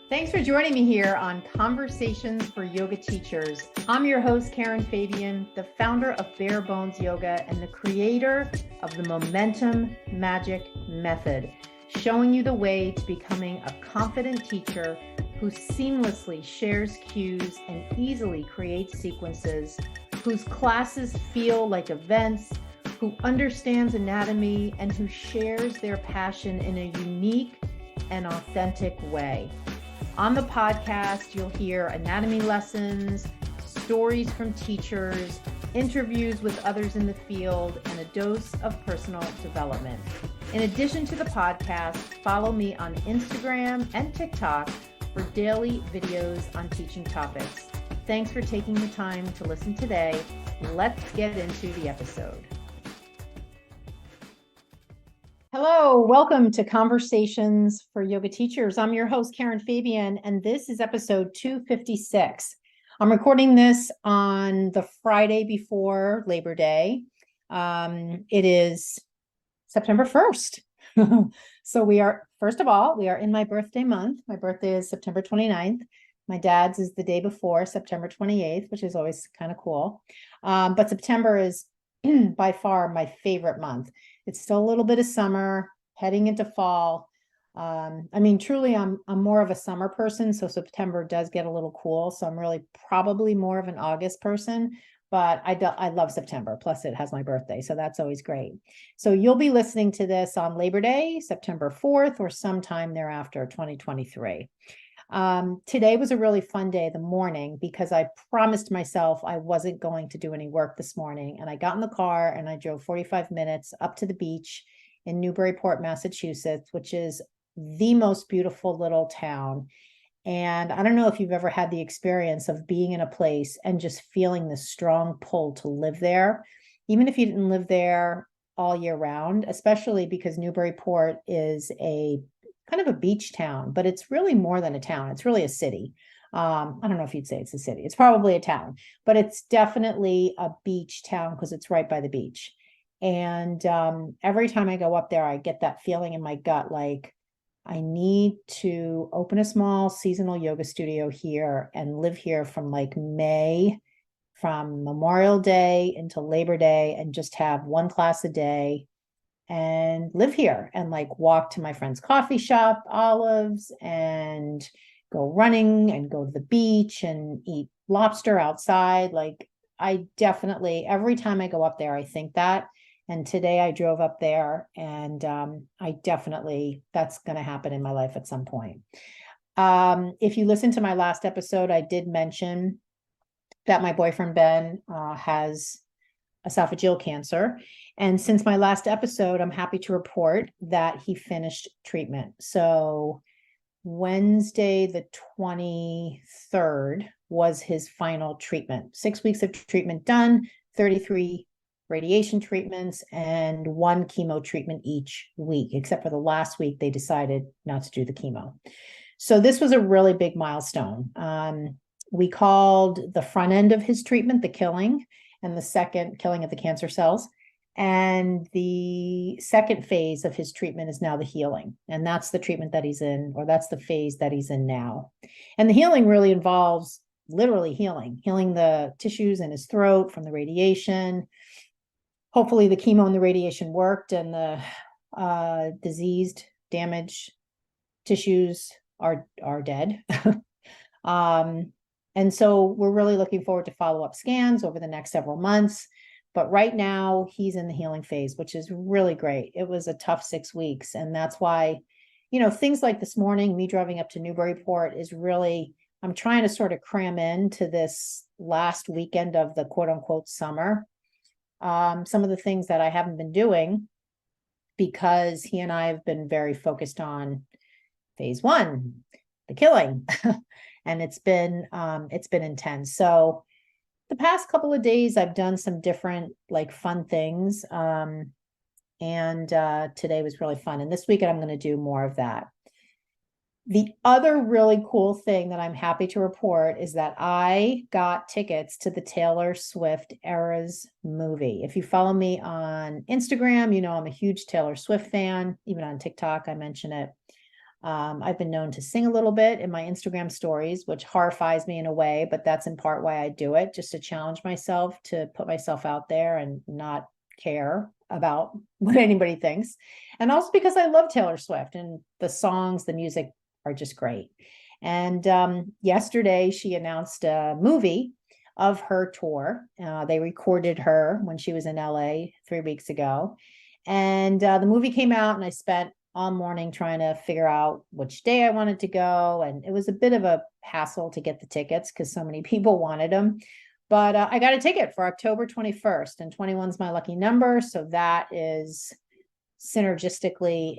Thanks for joining me here on Conversations for Yoga Teachers. I'm your host, Karen Fabian, the founder of Bare Bones Yoga and the creator of the Momentum Magic Method, showing you the way to becoming a confident teacher who seamlessly shares cues and easily creates sequences, whose classes feel like events, who understands anatomy, and who shares their passion in a unique and authentic way. On the podcast, you'll hear anatomy lessons, stories from teachers, interviews with others in the field, and a dose of personal development. In addition to the podcast, follow me on Instagram and TikTok for daily videos on teaching topics. Thanks for taking the time to listen today. Let's get into the episode. Hello, welcome to Conversations for Yoga Teachers. I'm your host, Karen Fabian, and this is episode 256. I'm recording this on the Friday before Labor Day. It is September 1st. So we are in my birthday month. My birthday is September 29th. My dad's is the day before, September 28th, which is always kind of cool. But September is by far my favorite month. It's still a little bit of summer, heading into fall. Truly, I'm more of a summer person, so September does get a little cool. So I'm really probably more of an August person, but I love September. Plus, it has my birthday, so that's always great. So you'll be listening to this on Labor Day, September 4th, or sometime thereafter, 2023. Today was a really fun day, the morning, because I promised myself I wasn't going to do any work this morning. And I got in the car and I drove 45 minutes up to the beach in Newburyport, Massachusetts, which is the most beautiful little town. And I don't know if you've ever had the experience of being in a place and just feeling the strong pull to live there, even if you didn't live there all year round, especially because Newburyport is a kind of a beach town, but it's really more than a town. It's really a city. I don't know if you'd say it's a city. It's probably a town, but it's definitely a beach town because it's right by the beach. And every time I go up there, I get that feeling in my gut, like I need to open a small seasonal yoga studio here and live here from like May, from Memorial Day until Labor Day, and just have one class a day and live here and like walk to my friend's coffee shop, Olives, and go running and go to the beach and eat lobster outside. Like I definitely, every time I go up there, I think that. And today I drove up there and that's going to happen in my life at some point. If you listen to my last episode, I did mention that my boyfriend, Ben, has esophageal cancer. And since my last episode, I'm happy to report that he finished treatment. So Wednesday, the 23rd was his final treatment. 6 weeks of treatment done, 33 radiation treatments, and 1 chemo treatment each week, except for the last week, they decided not to do the chemo. So this was a really big milestone. We called the front end of his treatment the killing, and the second killing of the cancer cells. And the second phase of his treatment is now the healing. And that's the treatment that he's in, or that's the phase that he's in now. And the healing really involves literally healing the tissues in his throat from the radiation. Hopefully the chemo and the radiation worked and the diseased, damaged tissues are dead. And so we're really looking forward to follow-up scans over the next several months. But right now he's in the healing phase, which is really great. It was a tough 6 weeks. And that's why, things like this morning, me driving up to Newburyport is really, I'm trying to sort of cram into this last weekend of the quote unquote summer. Some of the things that I haven't been doing because he and I have been very focused on phase 1, the killing. And it's been intense. So the past couple of days, I've done some different like fun things. And today was really fun. And this weekend, I'm going to do more of that. The other really cool thing that I'm happy to report is that I got tickets to the Taylor Swift Eras movie. If you follow me on Instagram, I'm a huge Taylor Swift fan. Even on TikTok, I mention it. I've been known to sing a little bit in my Instagram stories, which horrifies me in a way, but that's in part why I do it, just to challenge myself, to put myself out there and not care about what anybody thinks. And also because I love Taylor Swift, and the songs, the music are just great. And yesterday she announced a movie of her tour. They recorded her when she was in LA 3 weeks ago. And the movie came out, and I spent all morning trying to figure out which day I wanted to go. And it was a bit of a hassle to get the tickets because so many people wanted them. But I got a ticket for October 21st, and 21's my lucky number. So that is synergistically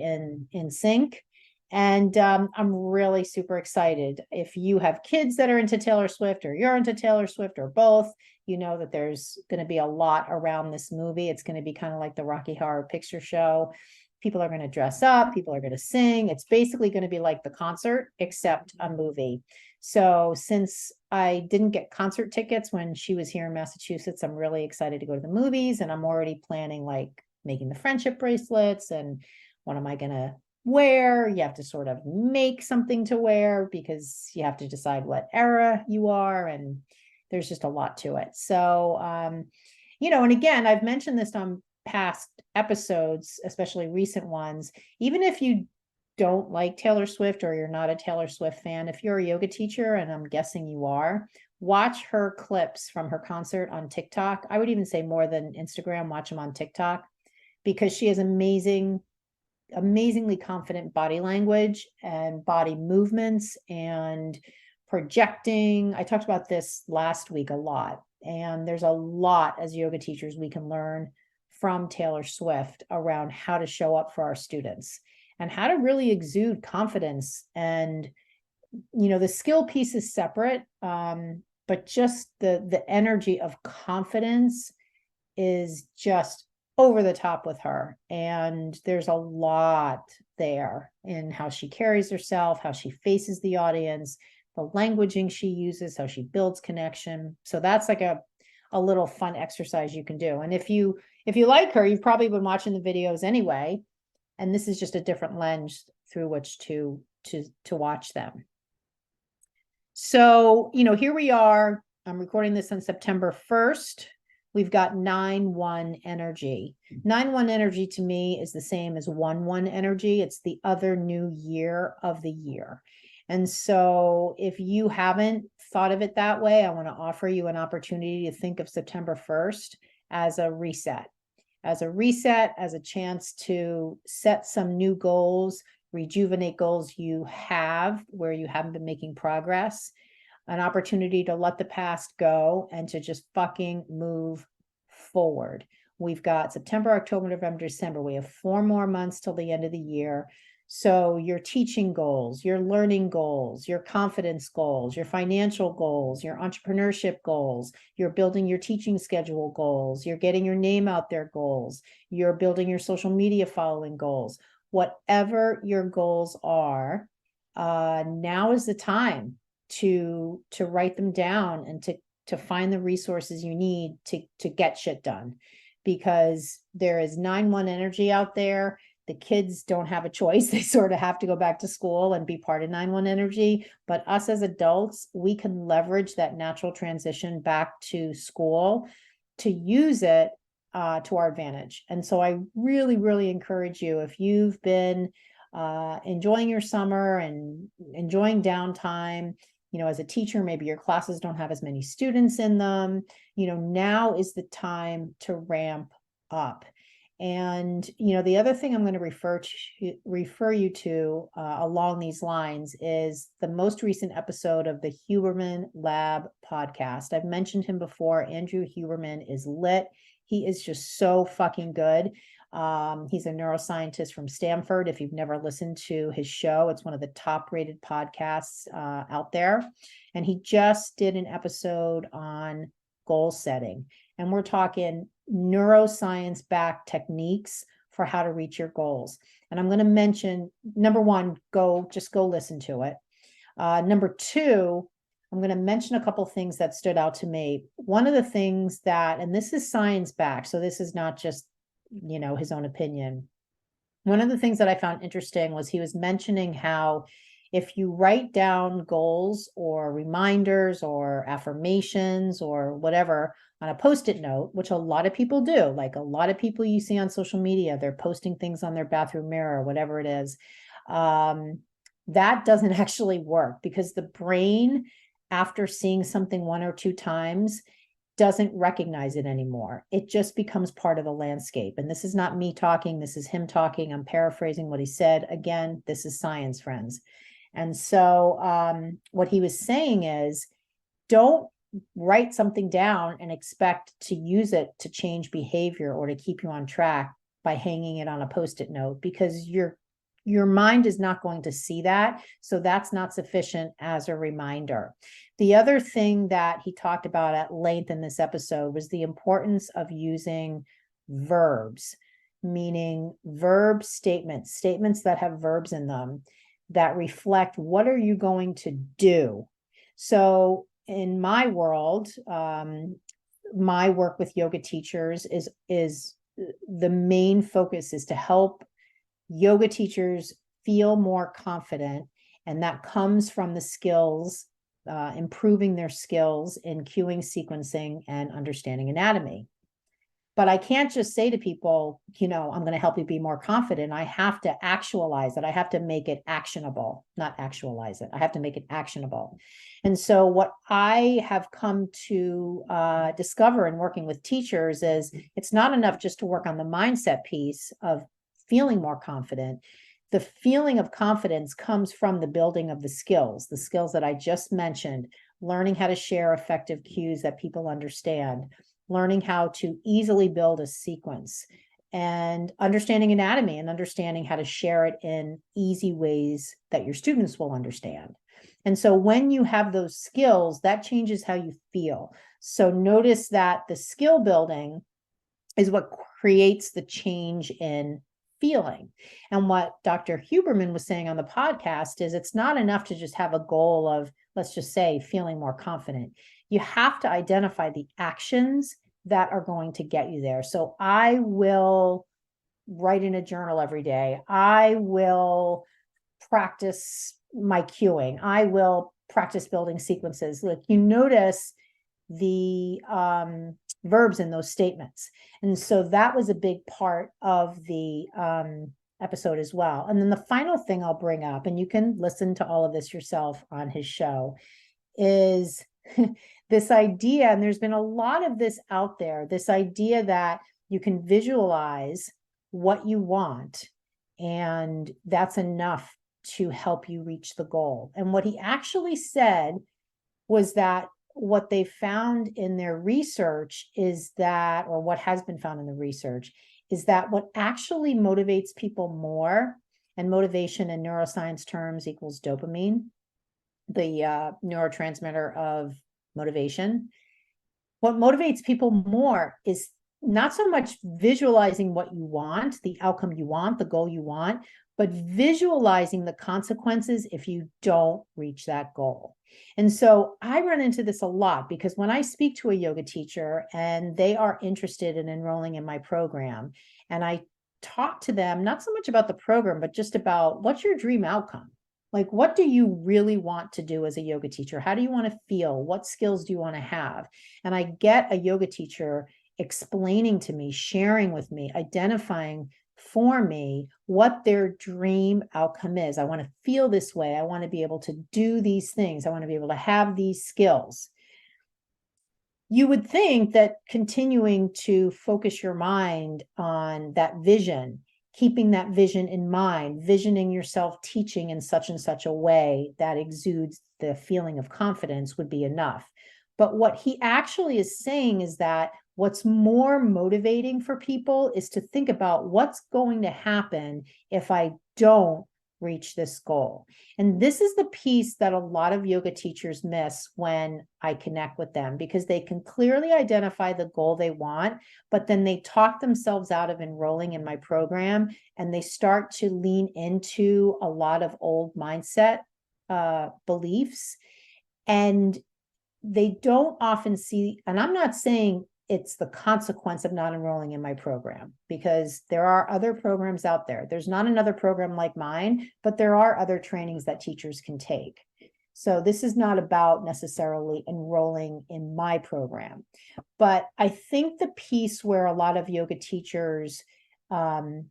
in sync. And I'm really super excited. If you have kids that are into Taylor Swift, or you're into Taylor Swift, or both, you know that there's going to be a lot around this movie. It's going to be kind of like the Rocky Horror Picture Show. People are going to dress up. People are going to sing. It's basically going to be like the concert, except a movie. So since I didn't get concert tickets when she was here in Massachusetts, I'm really excited to go to the movies, and I'm already planning like making the friendship bracelets, and what am I going to wear? You have to sort of make something to wear because you have to decide what era you are, and there's just a lot to it. So, and again, I've mentioned this on past episodes, especially recent ones. Even if you don't like Taylor Swift, or you're not a Taylor Swift fan, if you're a yoga teacher, and I'm guessing you are, watch her clips from her concert on TikTok. I would even say more than Instagram, watch them on TikTok, because she has amazingly confident body language and body movements and projecting. I talked about this last week a lot, and there's a lot as yoga teachers we can learn from Taylor Swift around how to show up for our students and how to really exude confidence. And the skill piece is separate, but just the energy of confidence is just over the top with her. And there's a lot there in how she carries herself, how she faces the audience, the languaging she uses, how she builds connection. So that's like a little fun exercise you can do. And if you like her, you've probably been watching the videos anyway, and this is just a different lens through which to watch them. So, here we are. I'm recording this on September 1st. We've got 9-1 energy. 9-1 energy to me is the same as 1-1 energy. It's the other new year of the year. And so if you haven't thought of it that way, I want to offer you an opportunity to think of September 1st as a reset, as a chance to set some new goals, rejuvenate goals you have where you haven't been making progress, an opportunity to let the past go and to just fucking move forward. We've got September, October, November, December. We have 4 more months till the end of the year. So your teaching goals, your learning goals, your confidence goals, your financial goals, your entrepreneurship goals, you're building your teaching schedule goals, you're getting your name out there goals, you're building your social media following goals. Whatever your goals are, now is the time to write them down and to find the resources you need to get shit done, because there is 9-1 energy out there. The kids don't have a choice. They sort of have to go back to school and be part of 9-1 energy. But us as adults, we can leverage that natural transition back to school to use it to our advantage. And so I really, really encourage you, if you've been enjoying your summer and enjoying downtime, as a teacher, maybe your classes don't have as many students in them, now is the time to ramp up. And, the other thing I'm going to refer you to along these lines is the most recent episode of the Huberman Lab podcast. I've mentioned him before. Andrew Huberman is lit. He is just so fucking good. He's a neuroscientist from Stanford. If you've never listened to his show, it's one of the top rated podcasts out there. And he just did an episode on goal setting. And we're talking neuroscience backed techniques for how to reach your goals. And I'm going to mention, number one, just go listen to it. Number two, I'm going to mention a couple things that stood out to me. One of the things that, and this is science backed, so this is not just, his own opinion. One of the things that I found interesting was he was mentioning how if you write down goals or reminders or affirmations or whatever on a post-it note, which a lot of people do, like a lot of people you see on social media, they're posting things on their bathroom mirror, whatever it is, that doesn't actually work because the brain, after seeing something one or two times, doesn't recognize it anymore. It just becomes part of the landscape. And this is not me talking, this is him talking. I'm paraphrasing what he said. Again, this is science, friends. And so what he was saying is, don't write something down and expect to use it to change behavior or to keep you on track by hanging it on a post-it note, because your mind is not going to see that. So that's not sufficient as a reminder. The other thing that he talked about at length in this episode was the importance of using verbs, meaning verb statements, statements that have verbs in them that reflect what are you going to do. So in my world, my work with yoga teachers is the main focus is to help yoga teachers feel more confident, and that comes from the skills, improving their skills in cueing, sequencing, and understanding anatomy. But I can't just say to people, I'm going to help you be more confident. I have to actualize it. I have to make it actionable, not actualize it. I have to make it actionable. And so what I have come to discover in working with teachers is it's not enough just to work on the mindset piece of feeling more confident. The feeling of confidence comes from the building of the skills that I just mentioned, learning how to share effective cues that people understand, learning how to easily build a sequence, and understanding anatomy and understanding how to share it in easy ways that your students will understand. And so when you have those skills, that changes how you feel. So notice that the skill building is what creates the change in feeling. And what Dr. Huberman was saying on the podcast is it's not enough to just have a goal of, let's just say, feeling more confident. You have to identify the actions that are going to get you there. So I will write in a journal every day. I will practice my cueing. I will practice building sequences. Like, you notice the verbs in those statements. And so that was a big part of the episode as well. And then the final thing I'll bring up, and you can listen to all of this yourself on his show, is this idea, and there's been a lot of this out there, this idea that you can visualize what you want, and that's enough to help you reach the goal. And what he actually said was that what they found in their research is that, or what has been found in the research, is that what actually motivates people more, and motivation in neuroscience terms equals dopamine, the neurotransmitter of motivation. What motivates people more is not so much visualizing what you want, the outcome you want, the goal you want, but visualizing the consequences if you don't reach that goal. And so I run into this a lot, because when I speak to a yoga teacher and they are interested in enrolling in my program, and I talk to them not so much about the program, but just about what's your dream outcome? Like, what do you really want to do as a yoga teacher? How do you want to feel? What skills do you want to have? And I get a yoga teacher explaining to me, sharing with me, identifying for me what their dream outcome is. I want to feel this way. I want to be able to do these things. I want to be able to have these skills. You would think that continuing to focus your mind on that vision, keeping that vision in mind, visioning yourself teaching in such and such a way that exudes the feeling of confidence would be enough. But what he actually is saying is that what's more motivating for people is to think about what's going to happen if I don't reach this goal. And this is the piece that a lot of yoga teachers miss when I connect with them, because they can clearly identify the goal they want, but then they talk themselves out of enrolling in my program, and they start to lean into a lot of old mindset beliefs. And they don't often see, and I'm not saying it's the consequence of not enrolling in my program, because there are other programs out there. There's not another program like mine, but there are other trainings that teachers can take. So this is not about necessarily enrolling in my program. But I think the piece where a lot of yoga teachers, the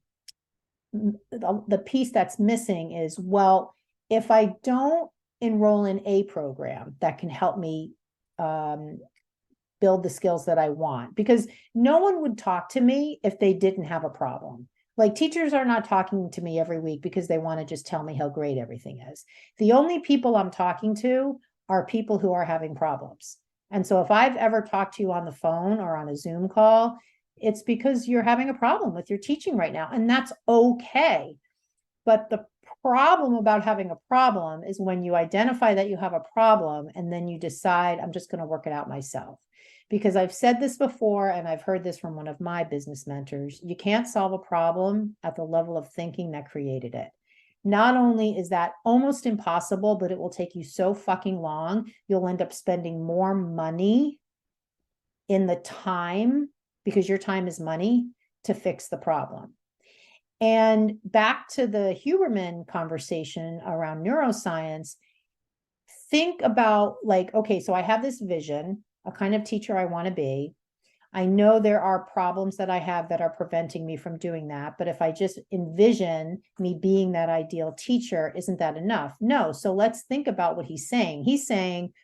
piece that's missing is, well, if I don't enroll in a program that can help me build the skills that I want, because no one would talk to me if they didn't have a problem. Like, teachers are not talking to me every week because they want to just tell me how great everything is. The only people I'm talking to are people who are having problems. And so if I've ever talked to you on the phone or on a Zoom call, it's because you're having a problem with your teaching right now, and that's okay. But the problem about having a problem is when you identify that you have a problem and then you decide, I'm just going to work it out myself. Because I've said this before, and I've heard this from one of my business mentors, you can't solve a problem at the level of thinking that created it. Not only is that almost impossible, but it will take you so fucking long, you'll end up spending more money in the time, because your time is money, to fix the problem. And back to the Huberman conversation around neuroscience, think about, like, okay, so I have this vision, a kind of teacher I want to be. I know there are problems that I have that are preventing me from doing that. But if I just envision me being that ideal teacher, isn't that enough? No. So let's think about what he's saying. He's saying,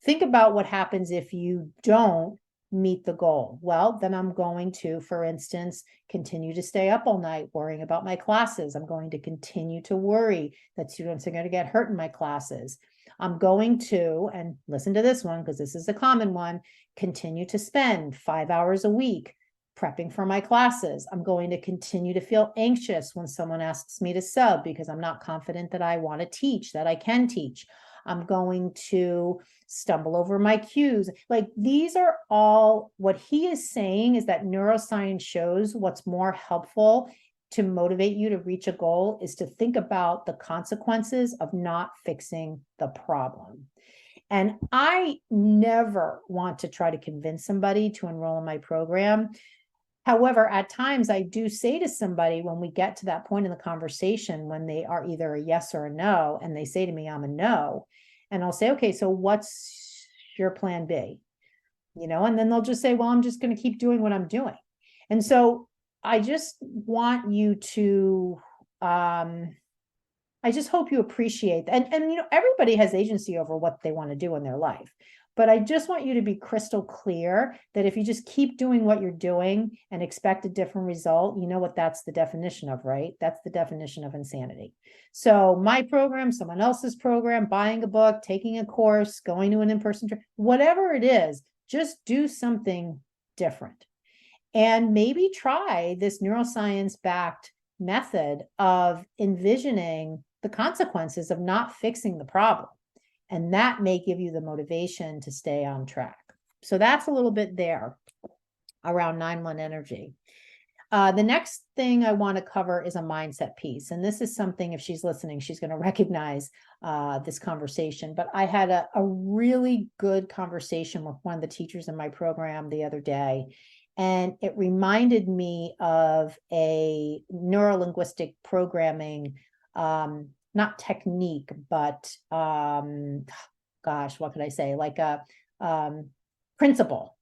think about what happens if you don't meet the goal. Well, then I'm going to, for instance, continue to stay up all night worrying about my classes. I'm going to continue to worry that students are going to get hurt in my classes. I'm going to, and listen to this one because this is a common one, continue to spend 5 hours a week prepping for my classes. I'm going to continue to feel anxious when someone asks me to sub because I'm not confident that I want to teach, that I can teach. I'm going to stumble over my cues. Like, these are all, what he is saying is that neuroscience shows what's more helpful to motivate you to reach a goal is to think about the consequences of not fixing the problem. And I never want to try to convince somebody to enroll in my program. However, at times I do say to somebody, when we get to that point in the conversation, when they are either a yes or a no, and they say to me, I'm a no, and I'll say, okay, so what's your plan B? And then they'll just say, well, I'm just going to keep doing what I'm doing. And so I just want you to, I just hope you appreciate that. And everybody has agency over what they want to do in their life. But I just want you to be crystal clear that if you just keep doing what you're doing and expect a different result, you know what that's the definition of, right? That's the definition of insanity. So my program, someone else's program, buying a book, taking a course, going to an in-person, whatever it is, just do something different. And maybe try this neuroscience-backed method of envisioning the consequences of not fixing the problem. And that may give you the motivation to stay on track. So that's a little bit there around 9-1 energy. The next thing I want to cover is a mindset piece. And this is something, if she's listening, she's going to recognize this conversation. But I had a really good conversation with one of the teachers in my program the other day. And it reminded me of a neurolinguistic programming, not technique, but gosh, what could I say? Like a principle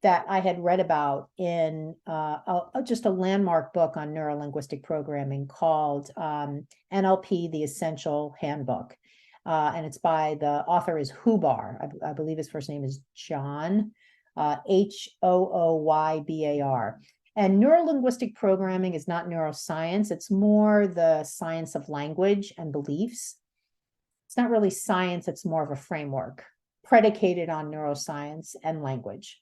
that I had read about in just a landmark book on neurolinguistic programming called NLP, The Essential Handbook. And it's by, the author is Hubar. I believe his first name is John, Hooybar. And neurolinguistic programming is not neuroscience. It's more the science of language and beliefs. It's not really science. It's more of a framework predicated on neuroscience and language.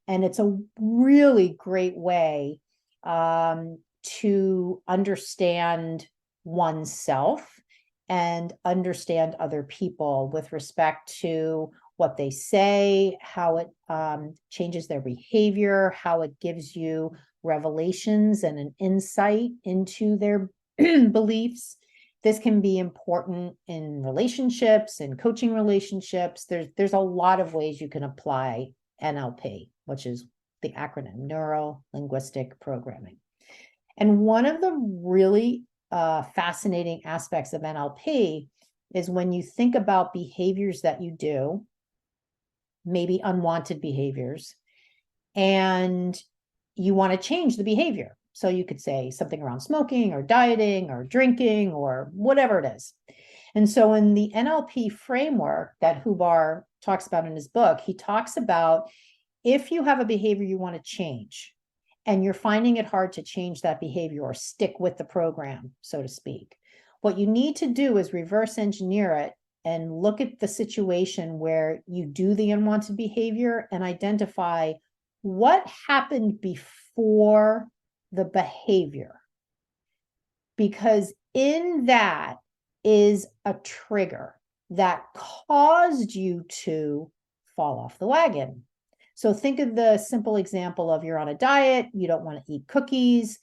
And it's a really great way to understand oneself and understand other people with respect to what they say, how it changes their behavior, how it gives you revelations and an insight into their beliefs. This can be important in relationships and coaching relationships. There's a lot of ways you can apply NLP, which is the acronym Neuro-Linguistic Programming. And one of the really fascinating aspects of NLP is when you think about behaviors that you do, maybe unwanted behaviors, and you want to change the behavior. So you could say something around smoking or dieting or drinking or whatever it is. And so in the NLP framework that Hubar talks about in his book, he talks about if you have a behavior you want to change and you're finding it hard to change that behavior or stick with the program, so to speak, what you need to do is reverse engineer it and look at the situation where you do the unwanted behavior and identify what happened before the behavior. Because in that is a trigger that caused you to fall off the wagon. So think of the simple example of you're on a diet, you don't want to eat cookies,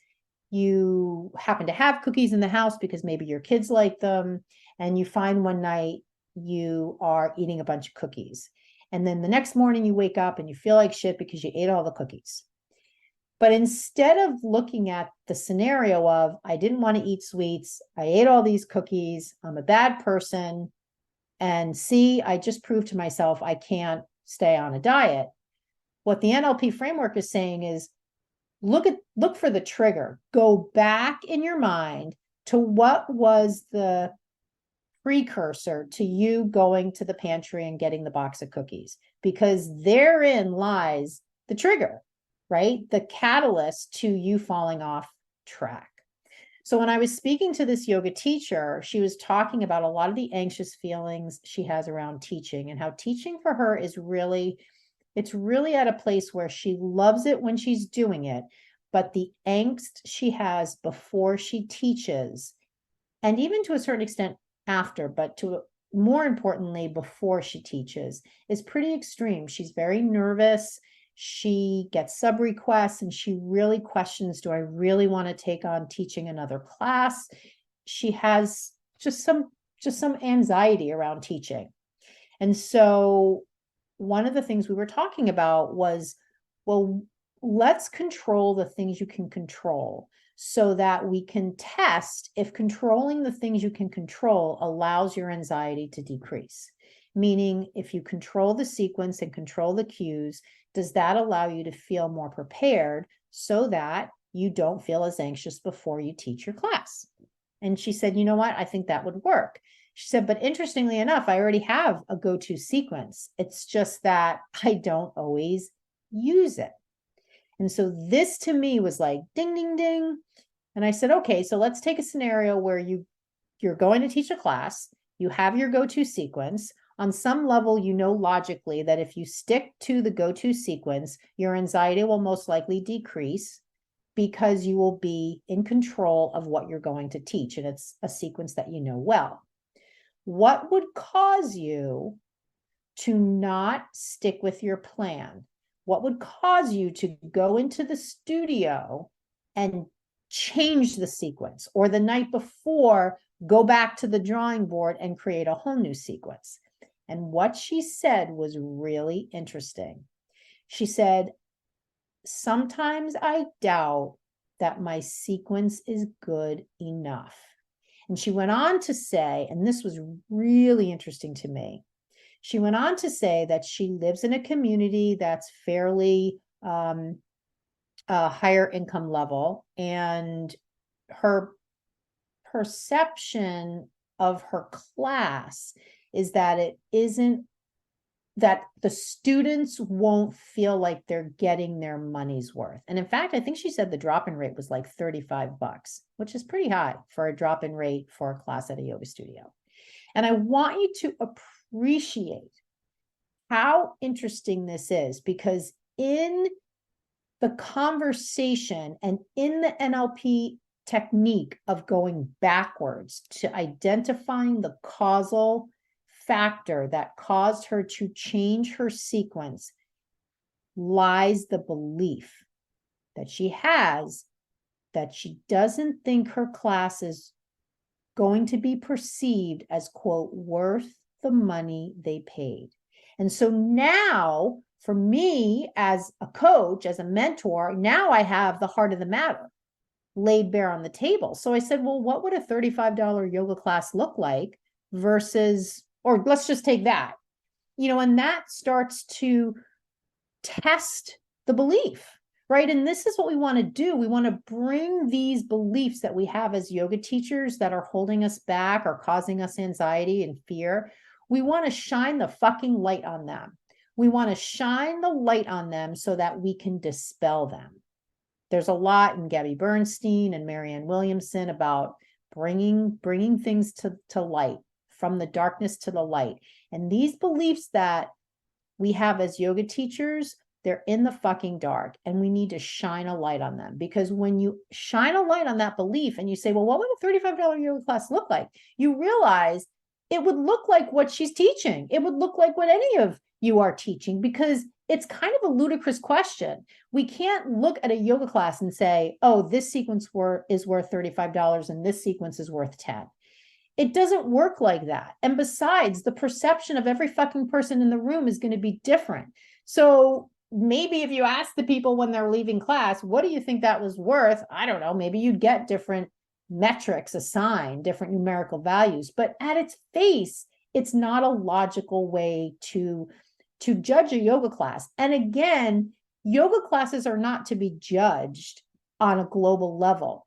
you happen to have cookies in the house because maybe your kids like them, and you find one night you are eating a bunch of cookies. And then the next morning you wake up and you feel like shit because you ate all the cookies. But instead of looking at the scenario of, I didn't want to eat sweets, I ate all these cookies, I'm a bad person, and see, I just proved to myself I can't stay on a diet. What the NLP framework is saying is, look for the trigger. Go back in your mind to what was the precursor to you going to the pantry and getting the box of cookies, because therein lies the trigger, right? The catalyst to you falling off track. So when I was speaking to this yoga teacher, she was talking about a lot of the anxious feelings she has around teaching, and how teaching for her is really, it's really at a place where she loves it when she's doing it, but the angst she has before she teaches, and even to a certain extent after, but to more importantly, before she teaches, is pretty extreme. She's very nervous. She gets sub requests and she really questions, do I really want to take on teaching another class? She has just some anxiety around teaching. And so one of the things we were talking about was, well, let's control the things you can control so that we can test if controlling the things you can control allows your anxiety to decrease. Meaning, if you control the sequence and control the cues, does that allow you to feel more prepared so that you don't feel as anxious before you teach your class? And she said, you know what? I think that would work. She said, but interestingly enough, I already have a go-to sequence. It's just that I don't always use it. And so this to me was like, ding, ding, ding. And I said, okay, so let's take a scenario where you're going to teach a class, you have your go-to sequence. On some level, you know logically that if you stick to the go-to sequence, your anxiety will most likely decrease because you will be in control of what you're going to teach. And it's a sequence that you know well. What would cause you to not stick with your plan? What would cause you to go into the studio and change the sequence, or the night before, go back to the drawing board and create a whole new sequence? And what she said was really interesting. She said, sometimes I doubt that my sequence is good enough. And she went on to say, and this was really interesting to me, she went on to say that she lives in a community that's fairly higher income level, and her perception of her class is that it isn't, that the students won't feel like they're getting their money's worth. And in fact, I think she said the drop-in rate was like $35, which is pretty high for a drop-in rate for a class at a yoga studio. And I want you to appreciate how interesting this is, because in the conversation and in the NLP technique of going backwards to identifying the causal factor that caused her to change her sequence lies the belief that she has that she doesn't think her class is going to be perceived as, quote, worth the money they paid. And so now, For me, as a coach, as a mentor, now I have the heart of the matter laid bare on the table. So I said, well, what would a $35 yoga class look like versus, or let's just take that, and that starts to test the belief, right? And this is what we want to do. We want to bring these beliefs that we have as yoga teachers that are holding us back or causing us anxiety and fear. We want to shine the fucking light on them. We want to shine the light on them so that we can dispel them. There's a lot in Gabby Bernstein and Marianne Williamson about bringing things to light, from the darkness to the light. And these beliefs that we have as yoga teachers, they're in the fucking dark, and we need to shine a light on them. Because when you shine a light on that belief and you say, well, what would a $35 yoga class look like? You realize it would look like what she's teaching. It would look like what any of you are teaching, because it's kind of a ludicrous question. We can't look at a yoga class and say, oh, this sequence is worth $35 and this sequence is worth 10. It doesn't work like that. And besides, the perception of every fucking person in the room is going to be different. So maybe if you ask the people when they're leaving class, what do you think that was worth? I don't know. Maybe you'd get different metrics assigned, different numerical values. But at its face, it's not a logical way to judge a yoga class. And again, yoga classes are not to be judged on a global level.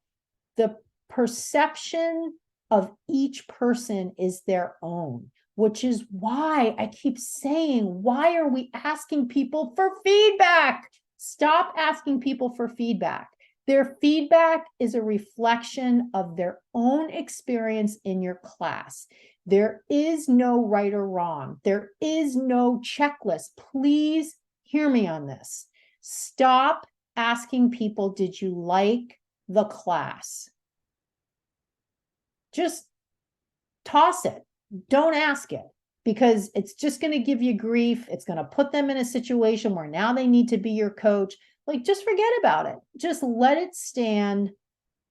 The perception of each person is their own, which is why I keep saying, why are we asking people for feedback? Stop asking people for feedback. Their feedback is a reflection of their own experience in your class. There is no right or wrong. There is no checklist. Please hear me on this. Stop asking people, did you like the class? Just toss it. Don't ask it, because it's just going to give you grief. It's going to put them in a situation where now they need to be your coach. Like, just forget about it. Just let it stand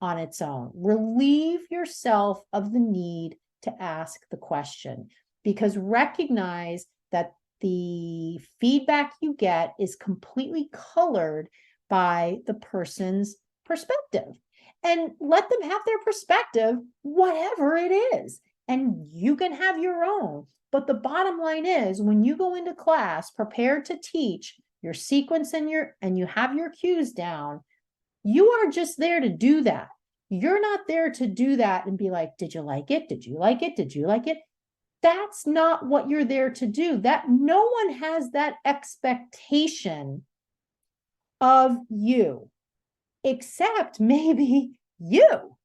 on its own. Relieve yourself of the need to ask the question, because recognize that the feedback you get is completely colored by the person's perspective, and let them have their perspective, whatever it is, and you can have your own. But the bottom line is, when you go into class prepared to teach your sequence and you have your cues down, you are just there to do that. You're not there to do that and be like, did you like it? Did you like it? Did you like it? That's not what you're there to do. That no one has that expectation of you, except maybe you.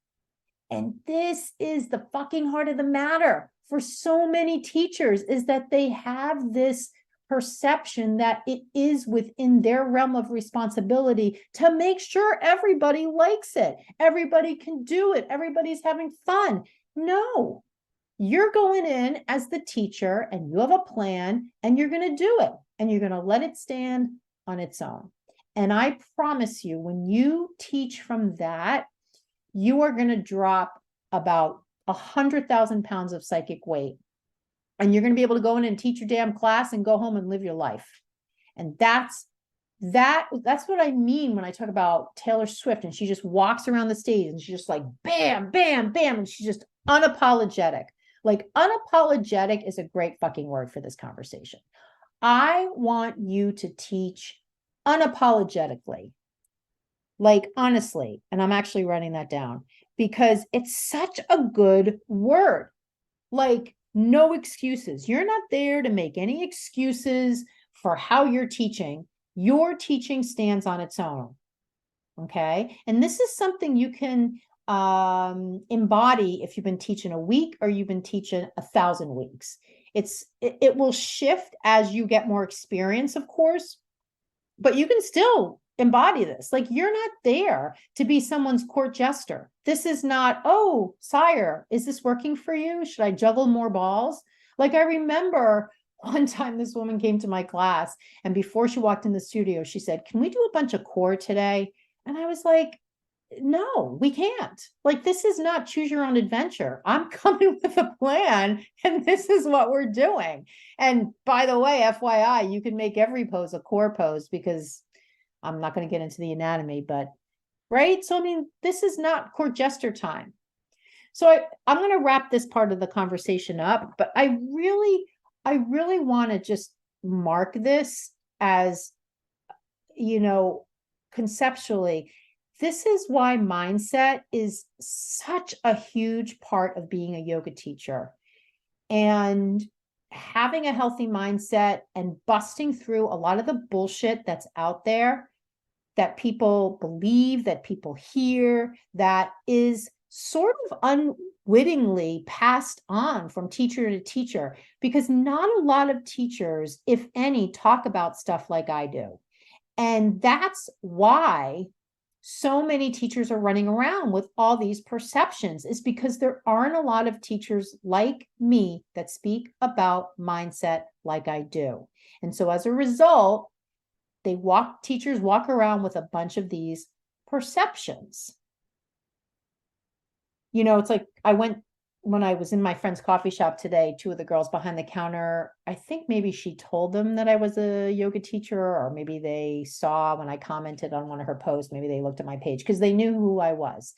And this is the fucking heart of the matter for so many teachers, is that they have this perception that it is within their realm of responsibility to make sure everybody likes it, everybody can do it, everybody's having fun. No, you're going in as the teacher and you have a plan and you're going to do it, and you're going to let it stand on its own. And I promise you, when you teach from that, you are going to drop about 100,000 pounds of psychic weight. And you're going to be able to go in and teach your damn class and go home and live your life. And that's what I mean when I talk about Taylor Swift, and she just walks around the stage and she's just like, bam, bam, bam. And she's just unapologetic. Like, unapologetic is a great fucking word for this conversation. I want you to teach unapologetically, like, honestly. And I'm actually writing that down because it's such a good word. Like, no excuses. You're not there to make any excuses for how you're teaching. Your teaching stands on its own. Okay. And this is something you can embody if you've been teaching a week or you've been teaching 1,000 weeks. It will shift as you get more experience, of course, but you can still embody this. Like, you're not there to be someone's court jester. This is not, oh, sire, is this working for you? Should I juggle more balls? Like, I remember one time this woman came to my class, and before she walked in the studio, she said, can we do a bunch of core today? And I was like, no, we can't. Like, this is not choose your own adventure. I'm coming with a plan, and this is what we're doing. And by the way, FYI, you can make every pose a core pose, because I'm not going to get into the anatomy, but right. So, I mean, this is not court jester time. So I'm going to wrap this part of the conversation up, but I really want to just mark this as, conceptually, this is why mindset is such a huge part of being a yoga teacher. And having a healthy mindset and busting through a lot of the bullshit that's out there, that people believe, that people hear, that is sort of unwittingly passed on from teacher to teacher, because not a lot of teachers, if any, talk about stuff like I do. And that's why so many teachers are running around with all these perceptions, is because there aren't a lot of teachers like me that speak about mindset like I do. And so as a result, teachers walk around with a bunch of these perceptions. It's like when I was in my friend's coffee shop today, two of the girls behind the counter, I think maybe she told them that I was a yoga teacher, or maybe they saw when I commented on one of her posts, maybe they looked at my page because they knew who I was.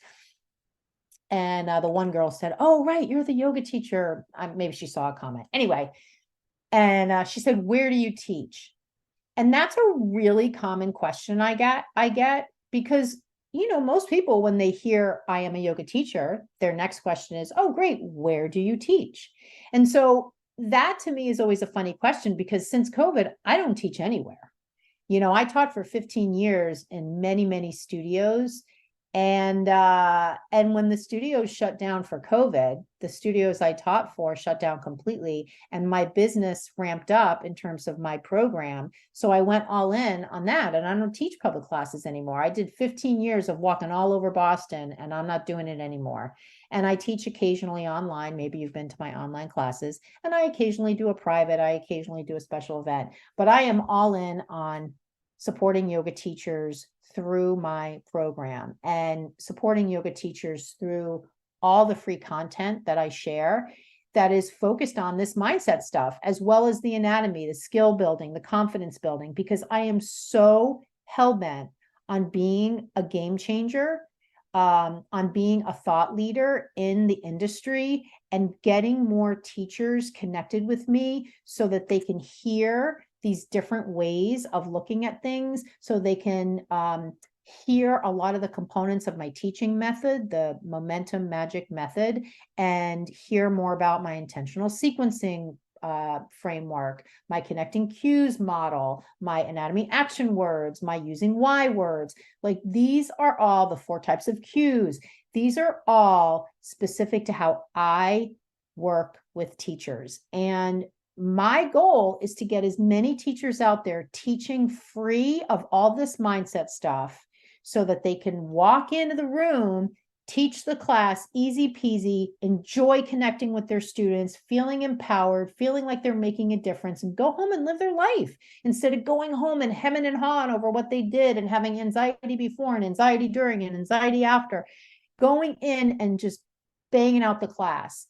And the one girl said, "Oh, right, you're the yoga teacher." Maybe she saw a comment. Anyway, and she said, "Where do you teach?" And that's a really common question I get because, most people, when they hear I am a yoga teacher, their next question is, "Oh, great, where do you teach?" And so that to me is always a funny question, because since COVID, I don't teach anywhere. I taught for 15 years in many, many studios. And when the studios shut down for COVID, the studios I taught for shut down completely, and my business ramped up in terms of my program. So I went all in on that, and I don't teach public classes anymore. I did 15 years of walking all over Boston, and I'm not doing it anymore. And I teach occasionally online. Maybe you've been to my online classes, and I occasionally do a private, I occasionally do a special event, but I am all in on supporting yoga teachers through my program, and supporting yoga teachers through all the free content that I share that is focused on this mindset stuff, as well as the anatomy, the skill building, the confidence building, because I am so hell-bent on being a game changer, on being a thought leader in the industry, and getting more teachers connected with me so that they can hear these different ways of looking at things, so they can hear a lot of the components of my teaching method, the momentum magic method, and hear more about my intentional sequencing framework, my connecting cues model, my anatomy action words, my using why words. Like, these are all the 4 types of cues. These are all specific to how I work with teachers. And my goal is to get as many teachers out there teaching free of all this mindset stuff, so that they can walk into the room, teach the class easy peasy, enjoy connecting with their students, feeling empowered, feeling like they're making a difference, and go home and live their life, instead of going home and hemming and hawing over what they did and having anxiety before and anxiety during and anxiety after. Going in and just banging out the class,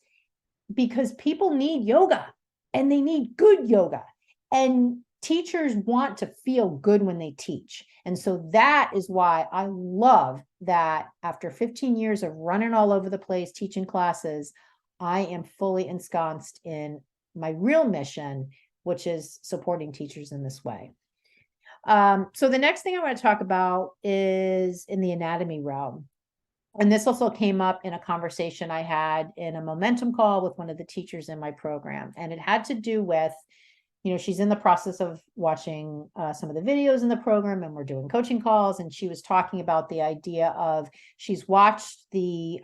because people need yoga, and they need good yoga, and teachers want to feel good when they teach. And so that is why I love that after 15 years of running all over the place teaching classes, I am fully ensconced in my real mission, which is supporting teachers in this way. So the next thing I want to talk about is in the anatomy realm. And this also came up in a conversation I had in a momentum call with one of the teachers in my program. And it had to do with, she's in the process of watching some of the videos in the program, and we're doing coaching calls. And she was talking about the idea of, she's watched the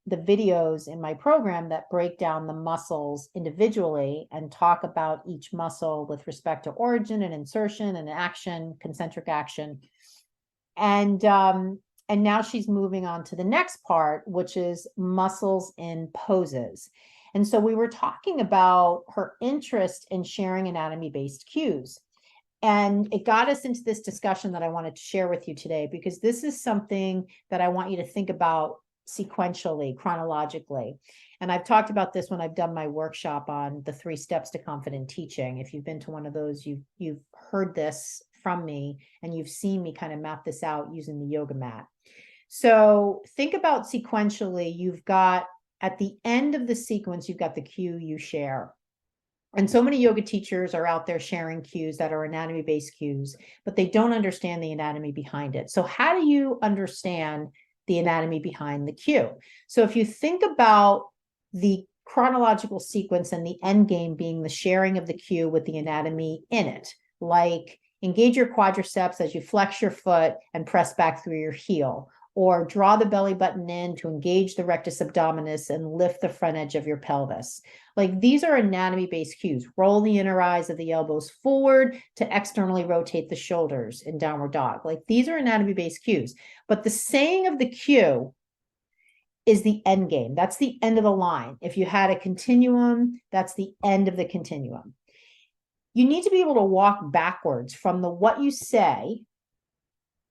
videos in my program that break down the muscles individually and talk about each muscle with respect to origin and insertion and action, concentric action. And now she's moving on to the next part, which is muscles in poses. And so we were talking about her interest in sharing anatomy-based cues. And it got us into this discussion that I wanted to share with you today, because this is something that I want you to think about sequentially, chronologically. And I've talked about this when I've done my workshop on the 3 steps to confident teaching. If you've been to one of those, you've heard this from me, and you've seen me kind of map this out using the yoga mat. So think about sequentially, you've got at the end of the sequence, you've got the cue you share. And so many yoga teachers are out there sharing cues that are anatomy-based cues, but they don't understand the anatomy behind it. So how do you understand the anatomy behind the cue? So if you think about the chronological sequence and the end game being the sharing of the cue with the anatomy in it, like engage your quadriceps as you flex your foot and press back through your heel, or draw the belly button in to engage the rectus abdominis and lift the front edge of your pelvis. Like, these are anatomy-based cues. Roll the inner eyes of the elbows forward to externally rotate the shoulders in downward dog. Like, these are anatomy-based cues. But the saying of the cue is the end game. That's the end of the line. If you had a continuum, that's the end of the continuum. You need to be able to walk backwards from the what you say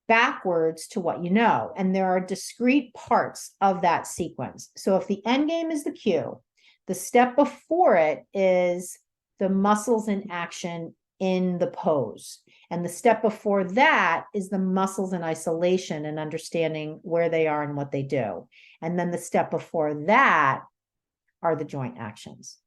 backwards to what you know. And there are discrete parts of that sequence. So if the end game is the cue, the step before it is the muscles in action in the pose. And the step before that is the muscles in isolation and understanding where they are and what they do. And then the step before that are the joint actions.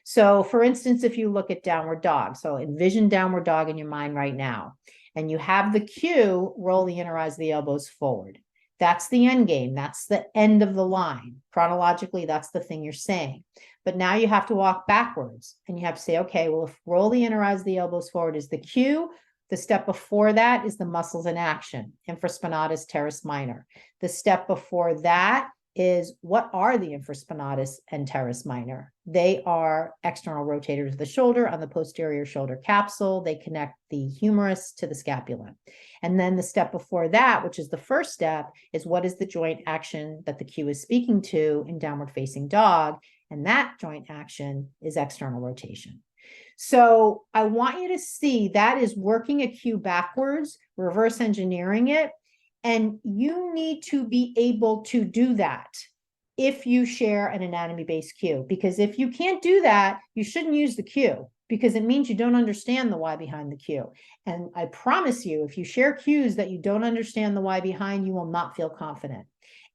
So for instance, if you look at downward dog, so envision downward dog in your mind right now, and you have the cue, roll the inner eyes of the elbows forward. That's the end game. That's the end of the line. Chronologically, that's the thing you're saying. But now you have to walk backwards, and you have to say, okay, well, if roll the inner eyes of the elbows forward is the cue, the step before that is the muscles in action, infraspinatus, teres minor. The step before that is, what are the infraspinatus and teres minor? They are external rotators of the shoulder on the posterior shoulder capsule. They connect the humerus to the scapula. And then the step before that, which is the first step, is what is the joint action that the cue is speaking to in downward facing dog? And that joint action is external rotation. So I want you to see that is working a cue backwards, reverse engineering it. And you need to be able to do that if you share an anatomy-based cue, because if you can't do that, you shouldn't use the cue, because it means you don't understand the why behind the cue. And I promise you, if you share cues that you don't understand the why behind, you will not feel confident.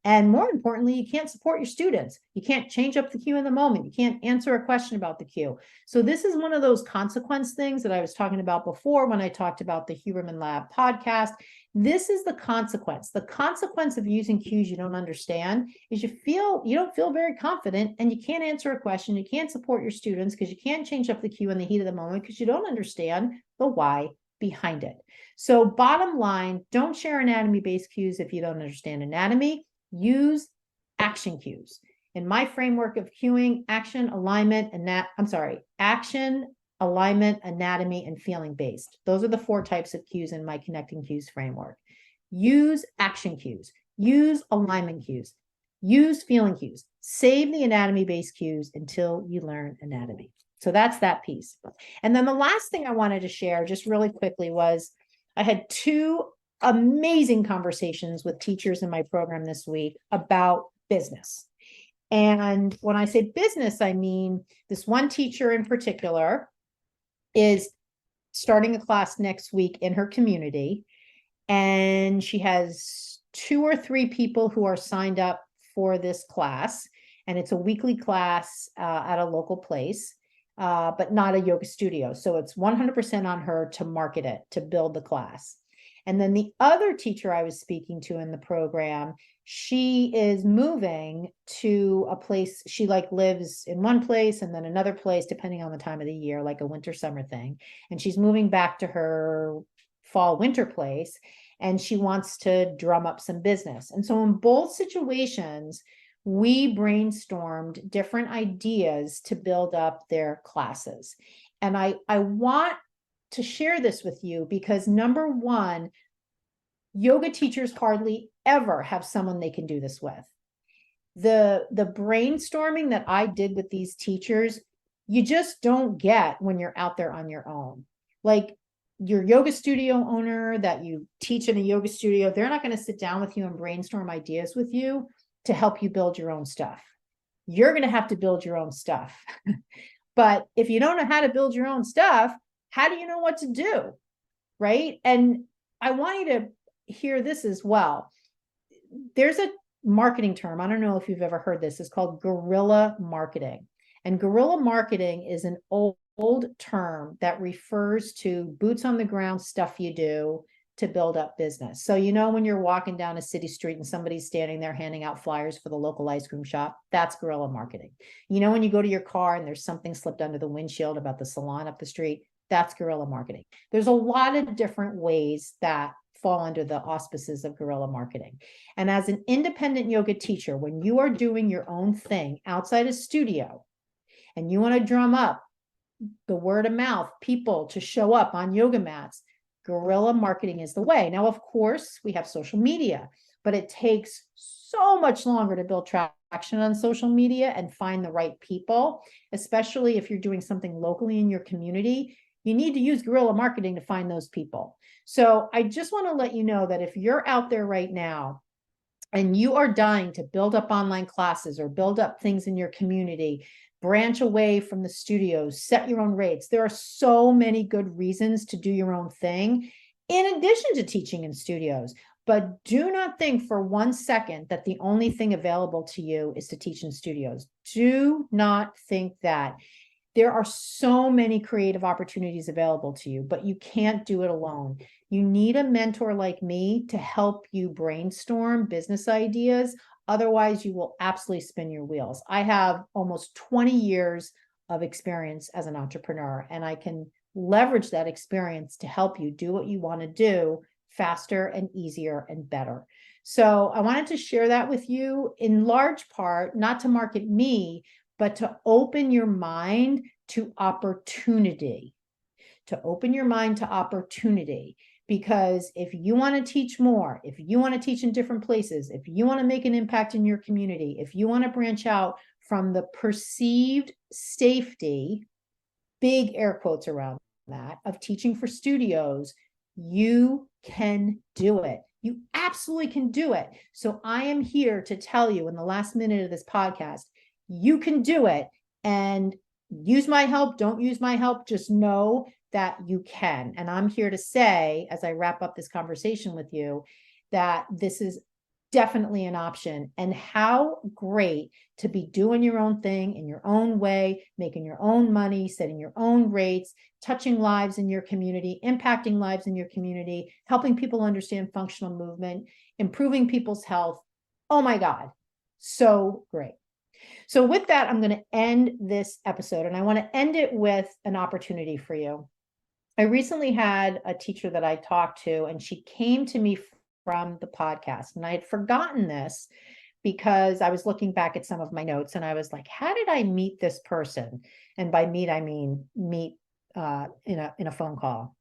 And more importantly, you can't support your students. You can't change up the cue in the moment. You can't answer a question about the cue. So this is one of those consequence things that I was talking about before when I talked about the Huberman Lab podcast. This is the consequence. The consequence of using cues you don't understand is you don't feel very confident, and you can't answer a question. You can't support your students because you can't change up the cue in the heat of the moment because you don't understand the why behind it. So bottom line, don't share anatomy-based cues if you don't understand anatomy. Use action cues. In my framework of cueing, action, alignment, action, alignment, anatomy, and feeling based. Those are the 4 types of cues in my connecting cues framework. Use action cues, use alignment cues, use feeling cues. Save the anatomy-based cues until you learn anatomy. So that's that piece. And then the last thing I wanted to share just really quickly was I had 2 amazing conversations with teachers in my program this week about business. And when I say business, I mean this one teacher in particular is starting a class next week in her community. And she has 2 or 3 people who are signed up for this class. And it's a weekly class at a local place, but not a yoga studio. So it's 100% on her to market it, to build the class. And then the other teacher I was speaking to in the program, she is moving to a place. She lives in one place and then another place, depending on the time of the year, like a winter summer thing. And she's moving back to her fall winter place, and she wants to drum up some business. And so in both situations, we brainstormed different ideas to build up their classes. And I want to share this with you because, number one, yoga teachers hardly ever have someone they can do this with. The brainstorming that I did with these teachers, you just don't get when you're out there on your own. Like, your yoga studio owner that you teach in a yoga studio, they're not going to sit down with you and brainstorm ideas with you to help you build your own stuff. You're going to have to build your own stuff. But if you don't know how to build your own stuff, how do you know what to do? Right? And I want you to hear this as well. There's a marketing term, I don't know if you've ever heard this, it's called guerrilla marketing. And guerrilla marketing is an old term that refers to boots on the ground stuff you do to build up business. So, you know, when you're walking down a city street and somebody's standing there handing out flyers for the local ice cream shop, that's guerrilla marketing. You know, when you go to your car and there's something slipped under the windshield about the salon up the street, that's guerrilla marketing. There's a lot of different ways that fall under the auspices of guerrilla marketing. And as an independent yoga teacher, when you are doing your own thing outside a studio and you want to drum up the word of mouth, people to show up on yoga mats, guerrilla marketing is the way. Now, of course, we have social media, but it takes so much longer to build traction on social media and find the right people, especially if you're doing something locally in your community. You need to use guerrilla marketing to find those people. So I just want to let you know that if you're out there right now and you are dying to build up online classes or build up things in your community, branch away from the studios, set your own rates. There are so many good reasons to do your own thing in addition to teaching in studios. But do not think for 1 second that the only thing available to you is to teach in studios. Do not think that. There are so many creative opportunities available to you, but you can't do it alone. You need a mentor like me to help you brainstorm business ideas. Otherwise, you will absolutely spin your wheels. I have almost 20 years of experience as an entrepreneur, and I can leverage that experience to help you do what you want to do faster and easier and better. So I wanted to share that with you in large part, not to market me, but to open your mind to opportunity, because if you want to teach more, if you want to teach in different places, if you want to make an impact in your community, if you want to branch out from the perceived safety, big air quotes around that, of teaching for studios, you can do it. You absolutely can do it. So I am here to tell you in the last minute of this podcast, you can do it. And use my help, don't use my help, just know that you can. And I'm here to say, as I wrap up this conversation with you, that this is definitely an option. And how great to be doing your own thing in your own way, making your own money, setting your own rates, touching lives in your community, impacting lives in your community, helping people understand functional movement, improving people's health. Oh my God, so great. So with that, I'm going to end this episode, and I want to end it with an opportunity for you. I recently had a teacher that I talked to, and she came to me from the podcast, and I had forgotten this because I was looking back at some of my notes, and I was like, how did I meet this person? And by meet, I mean meet in a phone call.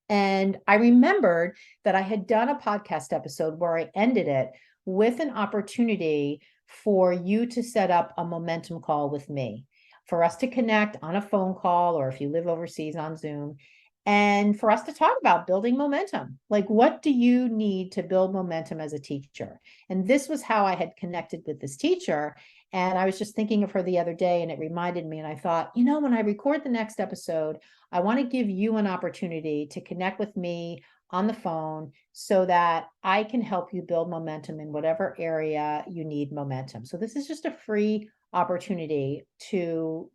And I remembered that I had done a podcast episode where I ended it with an opportunity for you to set up a momentum call with me, for us to connect on a phone call, or if you live overseas, on Zoom, and for us to talk about building momentum. Like, what do you need to build momentum as a teacher? And this was how I had connected with this teacher. And I was just thinking of her the other day, and it reminded me, and I thought, you know, when I record the next episode, I want to give you an opportunity to connect with me on the phone so that I can help you build momentum in whatever area you need momentum. So this is just a free opportunity to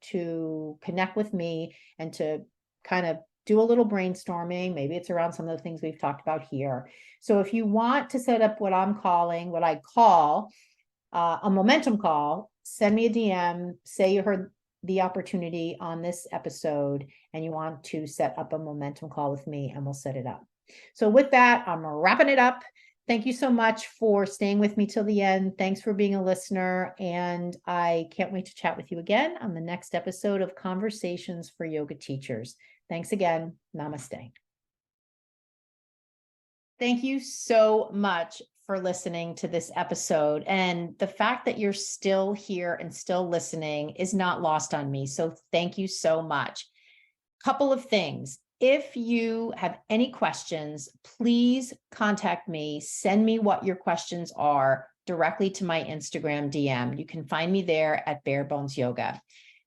connect with me and to kind of do a little brainstorming. Maybe it's around some of the things we've talked about here. So if you want to set up what I call a momentum call, send me a DM, say you heard the opportunity on this episode and you want to set up a momentum call with me, and we'll set it up. So with that, I'm wrapping it up. Thank you so much for staying with me till the end. Thanks for being a listener. And I can't wait to chat with you again on the next episode of Conversations for Yoga Teachers. Thanks again. Namaste. Thank you so much for listening to this episode. And the fact that you're still here and still listening is not lost on me. So thank you so much. Couple of things. If you have any questions, please contact me. Send me what your questions are directly to my Instagram DM. You can find me there at Bare Bones Yoga.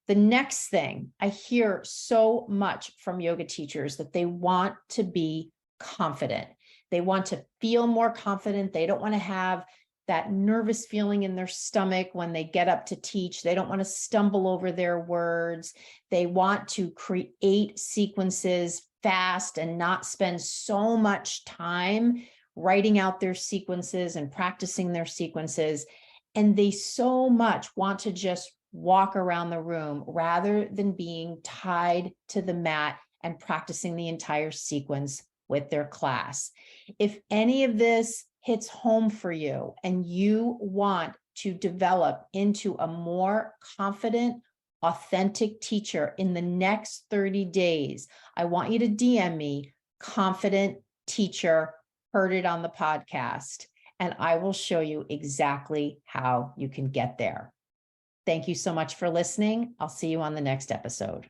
The next thing, I hear so much from yoga teachers that they want to be confident. They want to feel more confident. They don't want to have that nervous feeling in their stomach when they get up to teach. They don't want to stumble over their words. They want to create sequences fast and not spend so much time writing out their sequences and practicing their sequences. And they so much want to just walk around the room rather than being tied to the mat and practicing the entire sequence with their class. If any of this hits home for you and you want to develop into a more confident, authentic teacher in the next 30 days, I want you to DM me, confident teacher, heard it on the podcast, and I will show you exactly how you can get there. Thank you so much for listening. I'll see you on the next episode.